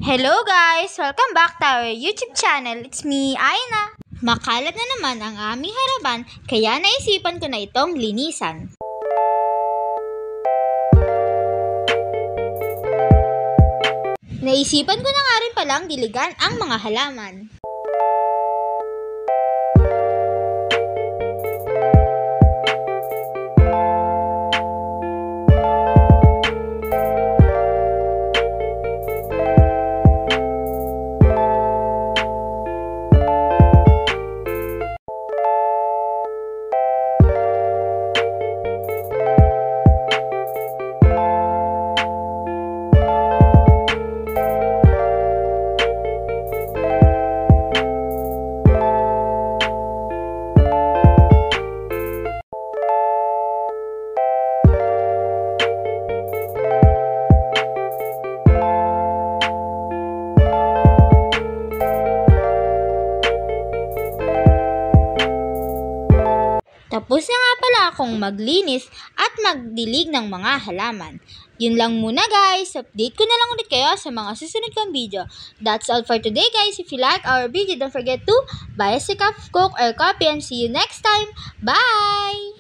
Hello guys! Welcome back to our YouTube channel. It's me, Aina. Makalat na naman ang aming harapan, kaya naisipan ko na itong linisan. Naisipan ko na nga rin palang diligan ang mga halaman. Tapos na nga pala akong maglinis at magdilig ng mga halaman. Yun lang muna guys. Update ko na lang ulit kayo sa mga susunod kong video. That's all for today guys. If you like our video, don't forget to buy us a cup of Coke or coffee and see you next time. Bye!